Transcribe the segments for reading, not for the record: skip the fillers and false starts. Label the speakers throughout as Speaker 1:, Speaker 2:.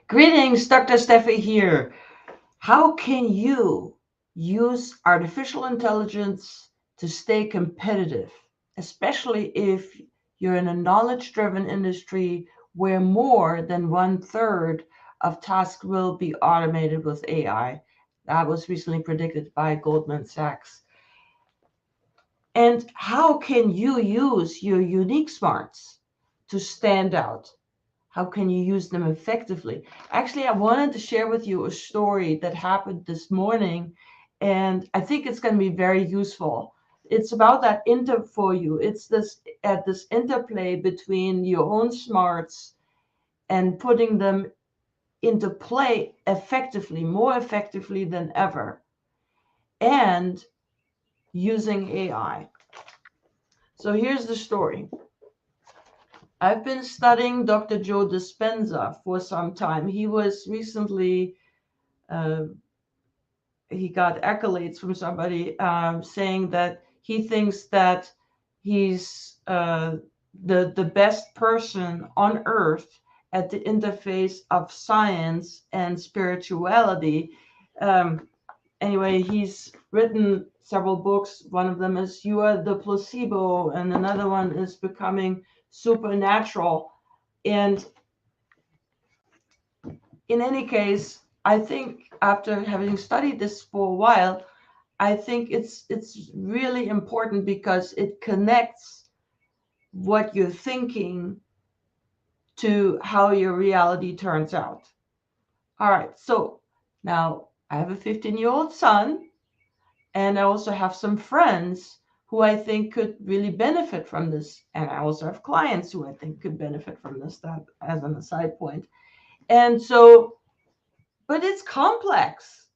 Speaker 1: Greetings, Dr. Steffi here. How can you use artificial intelligence to stay competitive, especially if you're in a knowledge-driven industry where more than 1/3 of tasks will be automated with AI? That was recently predicted by Goldman Sachs. And how can you use your unique smarts to stand out? How can you use them effectively? Actually, I wanted to share with you a story that happened this morning, and I think it's going to be very useful. It's about that for you. It's this interplay between your own smarts and putting them into play effectively, more effectively than ever, and using AI. So here's the story. I've been studying Dr. Joe Dispenza for some time. He was recently, he got accolades from somebody saying that he thinks that he's the best person on earth at the interface of science and spirituality. Anyway, he's written several books. One of them is You Are the Placebo, and another one is Becoming Supernatural. And in any case, I think after having studied this for a while, I think it's really important because it connects what you're thinking to how your reality turns out. All right, so now I have a 15-year-old son, and I also have some friends who I think could really benefit from this. And I also have clients who I think could benefit from this, that as an aside point. And so, but it's complex.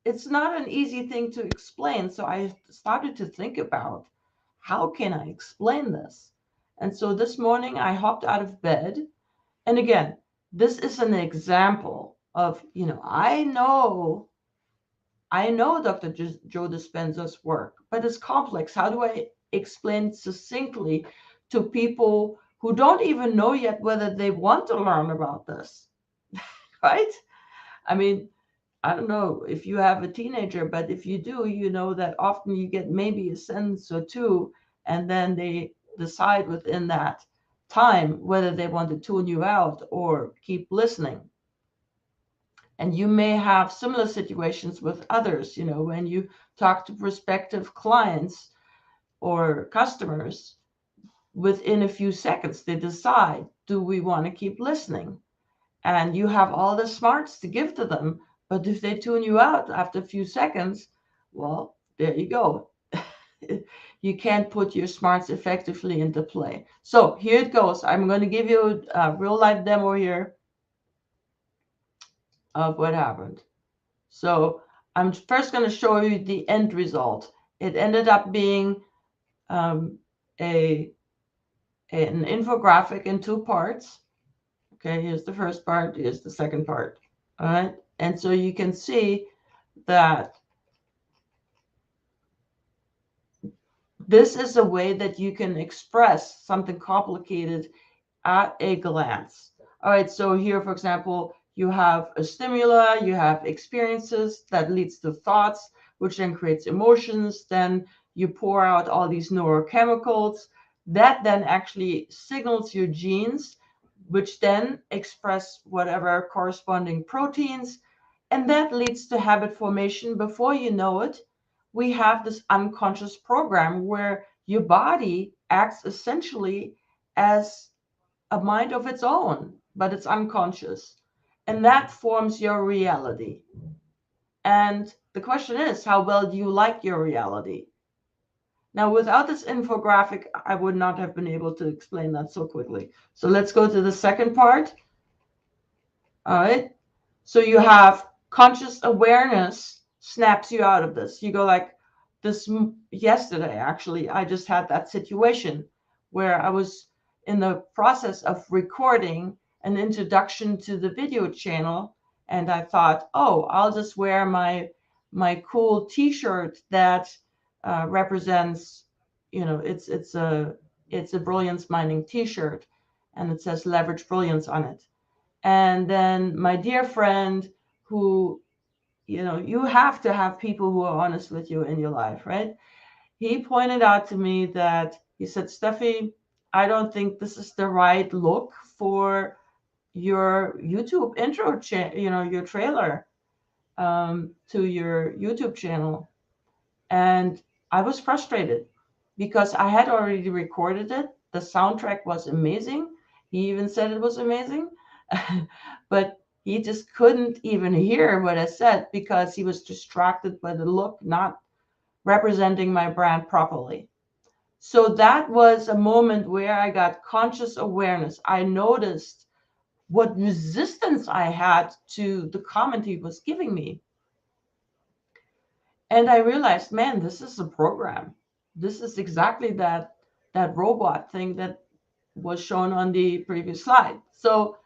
Speaker 1: It's not an easy thing to explain. So I started to think about how can I explain this? And so this morning I hopped out of bed. And again, this is an example of, I know Dr. Joe Dispenza's work, but it's complex. How do I explain succinctly to people who don't even know yet whether they want to learn about this, right? I mean, I don't know if you have a teenager, but if you do, you know that often you get maybe a sentence or two, and then they decide within that time whether they want to tune you out or keep listening. And you may have similar situations with others, when you talk to prospective clients or customers, within a few seconds, they decide, do we want to keep listening? And you have all the smarts to give to them. But if they tune you out after a few seconds, well, there you go. You can't put your smarts effectively into play. So here it goes. I'm going to give you a real life demo here of what happened. So I'm first going to show you the end result. It ended up being an infographic in two parts. Okay, here's the first part, here's the second part. All right, and so you can see that this is a way that you can express something complicated at a glance. All right, so here, for example, you have a stimuli, you have experiences that leads to thoughts, which then creates emotions. Then you pour out all these neurochemicals that then actually signals your genes, which then express whatever corresponding proteins. And that leads to habit formation. Before you know it, we have this unconscious program where your body acts essentially as a mind of its own, but it's unconscious. And that forms your reality. And the question is, how well do you like your reality? Now, without this infographic, I would not have been able to explain that so quickly. So let's go to the second part. All right. So you have conscious awareness snaps you out of this. You go like this. Yesterday, actually, I just had that situation where I was in the process of recording an introduction to the video channel. And I thought, oh, I'll just wear my cool T-shirt that represents, it's a brilliance mining T-shirt. and it says leverage brilliance on it. And then my dear friend, who, you have to have people who are honest with you in your life, right? He pointed out to me that he said, Steffi, I don't think this is the right look for your YouTube intro, your trailer to your YouTube channel. And I was frustrated because I had already recorded it. The soundtrack was amazing. He even said it was amazing. But he just couldn't even hear what I said because he was distracted by the look, not representing my brand properly. So that was a moment where I got conscious awareness. I noticed what resistance I had to the comment he was giving me. And I realized, man, this is a program. This is exactly that robot thing that was shown on the previous slide. So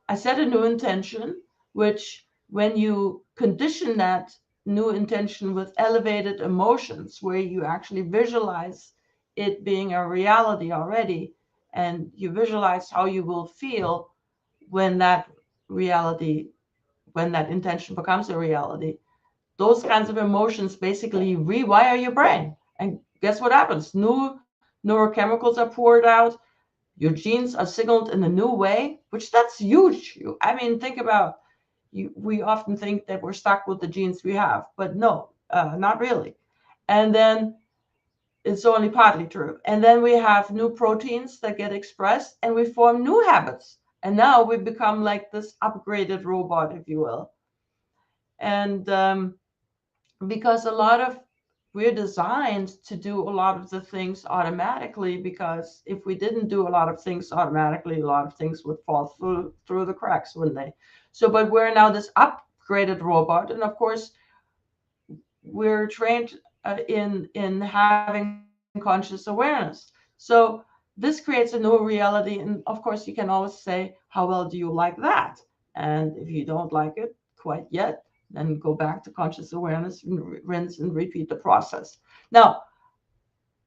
Speaker 1: I set a new intention, which when you condition that new intention with elevated emotions, where you actually visualize it being a reality already, and you visualize how you will feel when that reality, when that intention becomes a reality, those kinds of emotions basically rewire your brain. And guess what happens? New neurochemicals are poured out. Your genes are signaled in a new way, which that's huge. I mean, think about you. We often think that we're stuck with the genes we have, but no, not really. And then it's only partly true. And then we have new proteins that get expressed, and we form new habits. And now we become like this upgraded robot, if you will. And because a lot of we're designed to do a lot of the things automatically, because if we didn't do a lot of things automatically, a lot of things would fall through the cracks, wouldn't they? So but we're now this upgraded robot, and of course we're trained in having conscious awareness. So this creates a new reality, and of course you can always say, how well do you like that? And if you don't like it quite yet, then go back to conscious awareness and rinse and repeat the process. Now,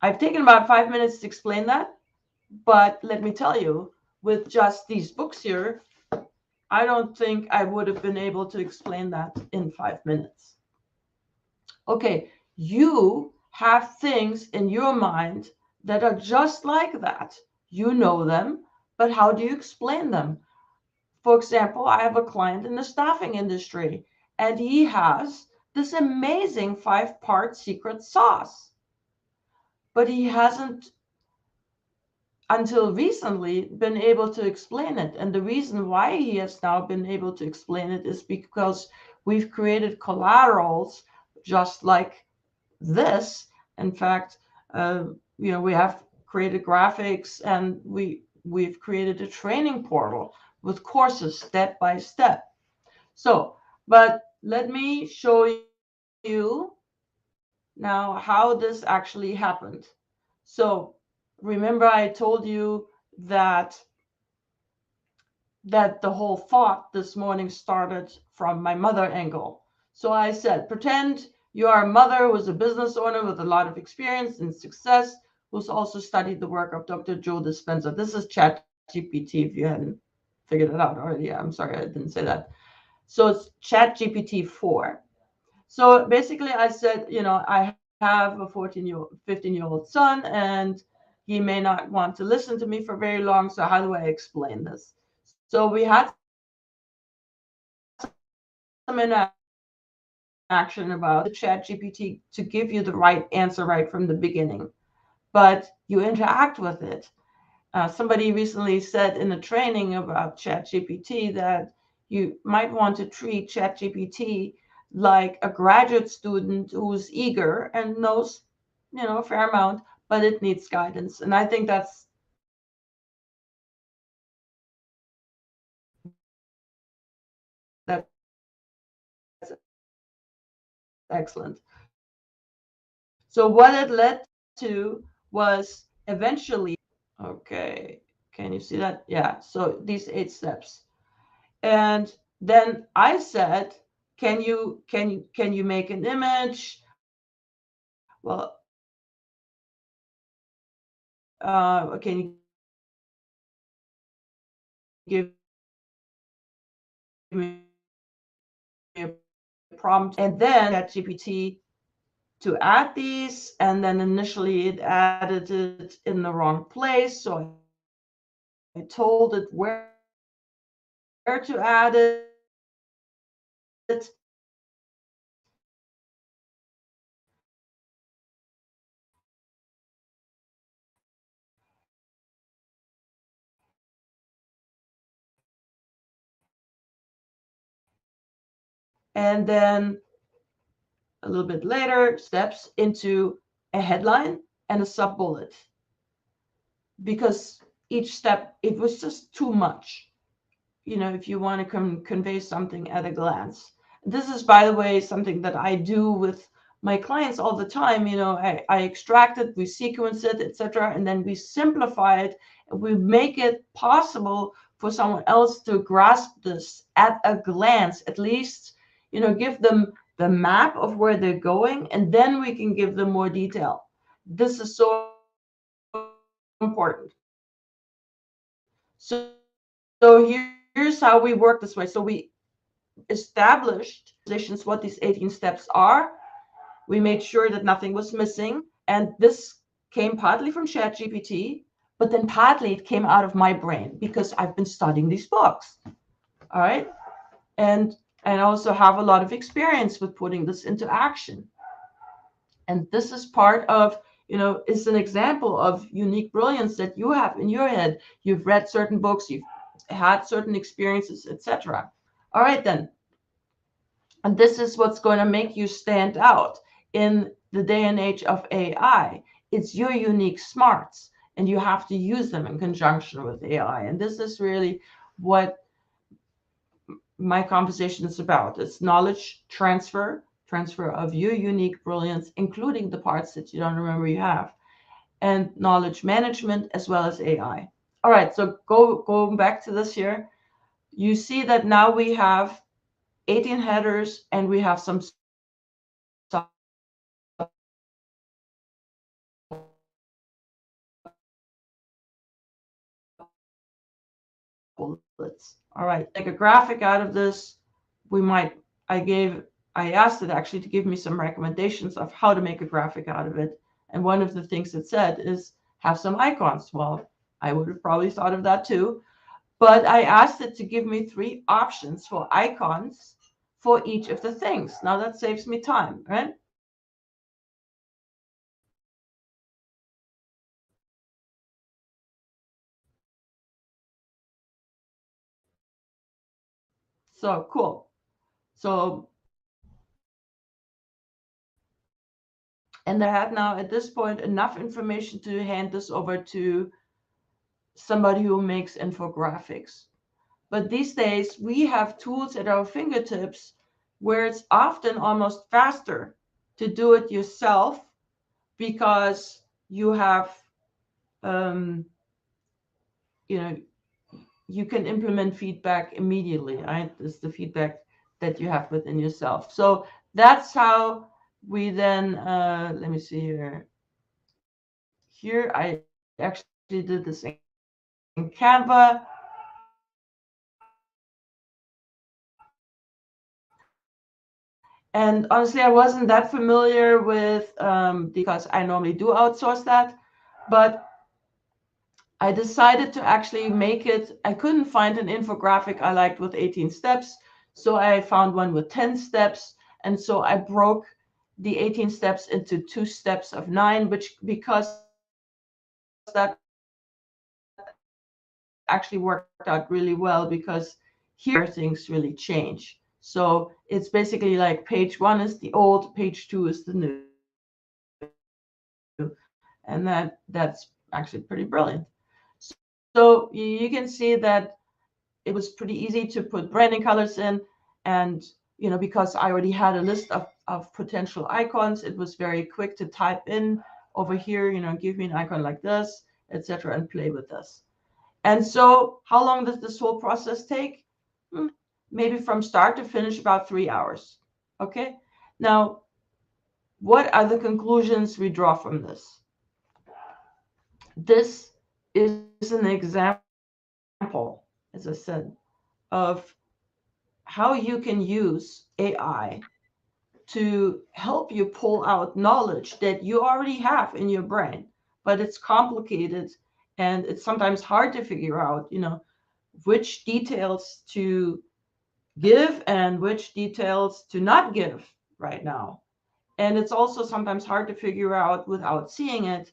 Speaker 1: I've taken about 5 minutes to explain that, but let me tell you, with just these books here, I don't think I would have been able to explain that in 5 minutes. Okay, you have things in your mind that are just like that. You know them, but how do you explain them? For example, I have a client in the staffing industry, and he has this amazing 5-part secret sauce, but he hasn't until recently been able to explain it. And the reason why he has now been able to explain it is because we've created collaterals just like this. In fact, we have created graphics, and we've created a training portal with courses step by step. So, but let me show you now how this actually happened. So, remember I told you that the whole thought this morning started from my mother angle. So I said, pretend you are a mother who's a business owner with a lot of experience and success, who's also studied the work of Dr. Joe Dispenza. This is ChatGPT, if you hadn't figured it out already. I'm sorry, I didn't say that. So it's ChatGPT 4. So basically I said, I have a 15-year-old son, and he may not want to listen to me for very long. So how do I explain this? So we had some interaction about the ChatGPT to give you the right answer right from the beginning, but you interact with it. Somebody recently said in a training about ChatGPT that you might want to treat ChatGPT like a graduate student who's eager and knows, a fair amount, but it needs guidance. And I think that's excellent. So what it led to was eventually, okay, can you see that? Yeah, so these 8 steps. And then I said, can you make an image? Well, can you give me a graphic? give me a prompt, and then ChatGPT to add these, and then initially it added it in the wrong place. So I told it where to add it, and then a little bit later, steps into a headline and a sub bullet, because each step, it was just too much, if you want to convey something at a glance. This is, by the way, something that I do with my clients all the time. I extract it, we sequence it, etc., and then we simplify it, and we make it possible for someone else to grasp this at a glance, at least, give them the map of where they're going, and then we can give them more detail. This is so important. So here's how we work this way. So we established positions, what these 18 steps are. We made sure that nothing was missing. And this came partly from ChatGPT, but then partly it came out of my brain because I've been studying these books. All right. And I also have a lot of experience with putting this into action. And this is part of, is an example of unique brilliance that you have in your head. You've read certain books, you've had certain experiences, etc. All right, then. And this is what's going to make you stand out in the day and age of AI. It's your unique smarts, and you have to use them in conjunction with AI. And this is really what my conversation is about. It's knowledge transfer of your unique brilliance, including the parts that you don't remember you have, and knowledge management, as well as AI. All right, so going back to this here, you see that now we have 18 headers, and we have some bullets. All right, make a graphic out of this. I asked it actually to give me some recommendations of how to make a graphic out of it. And one of the things it said is have some icons. Well, I would have probably thought of that too. But I asked it to give me 3 options for icons for each of the things. Now that saves me time, right? So cool. So, and I had now at this point enough information to hand this over to somebody who makes infographics. But these days, we have tools at our fingertips where it's often almost faster to do it yourself, because you have, um, you can implement feedback immediately, right? It's the feedback that you have within yourself. So that's how we then, let me see here. Here, I actually did this in Canva. And honestly, I wasn't that familiar with, because I normally do outsource that, but I decided to actually make it. I couldn't find an infographic I liked with 18 steps, so I found one with 10 steps. And so I broke the 18 steps into 2 steps of 9, because that actually worked out really well, because here things really change. So it's basically like page 1 is the old, page 2 is the new. And that's actually pretty brilliant. So you can see that it was pretty easy to put branding colors in. And, because I already had a list of potential icons, it was very quick to type in over here, give me an icon like this, etc., and play with this. And so how long does this whole process take? Maybe from start to finish, about 3 hours. Okay. Now, what are the conclusions we draw from this? This is an example as I said, of how you can use AI to help you pull out knowledge that you already have in your brain, but it's complicated and it's sometimes hard to figure out, which details to give and which details to not give right now. And it's also sometimes hard to figure out without seeing it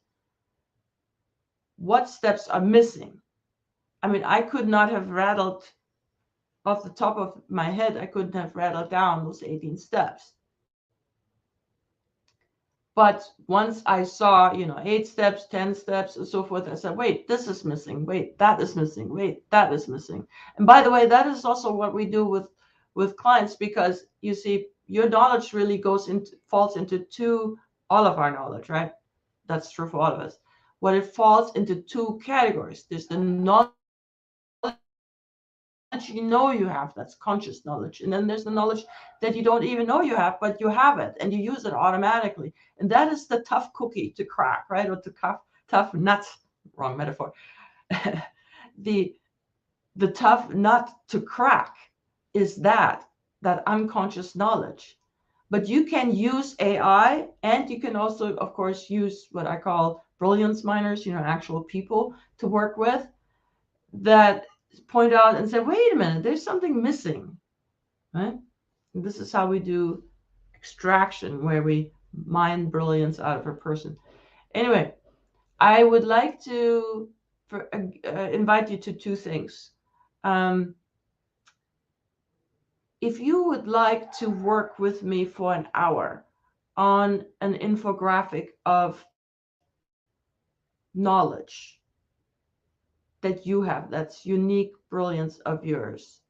Speaker 1: what steps are missing. I mean, I could not have rattled off the top of my head, I couldn't have rattled down those 18 steps. But once I saw, 8 steps, 10 steps, and so forth, I said, wait, this is missing. Wait, that is missing. Wait, that is missing. And by the way, that is also what we do with clients, because you see, your knowledge really falls into all of our knowledge, right? That's true for all of us. What it falls into two categories. There's the knowledge you have, that's conscious knowledge, and then there's the knowledge that you don't even know you have, but you have it and you use it automatically, and that is the tough cookie to crack, right? Or the tough nut, wrong metaphor. the tough nut to crack is that unconscious knowledge. But you can use AI, and you can also, of course, use what I call brilliance miners, actual people to work with, that point out and say, wait a minute, there's something missing, right? And this is how we do extraction, where we mine brilliance out of a person. Anyway, I would like to invite you to two things. If you would like to work with me for an hour on an infographic of knowledge that you have, that's unique brilliance of yours,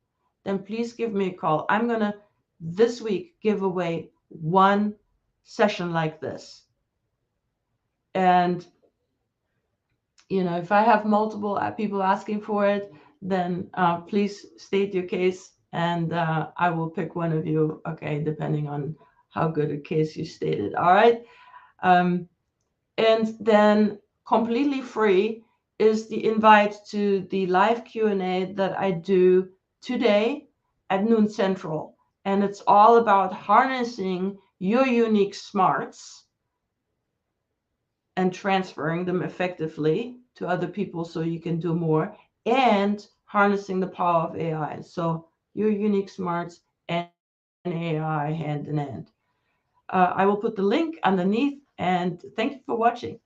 Speaker 1: then please give me a call. I'm going to this week give away one session like this. And, if I have multiple people asking for it, then please state your case, and I will pick one of you, okay, depending on how good a case you stated. All right. And then completely free is the invite to the live Q&A that I do today at noon Central. And it's all about harnessing your unique smarts and transferring them effectively to other people so you can do more, and harnessing the power of AI. So your unique smarts and AI hand in hand. I will put the link underneath, and thank you for watching.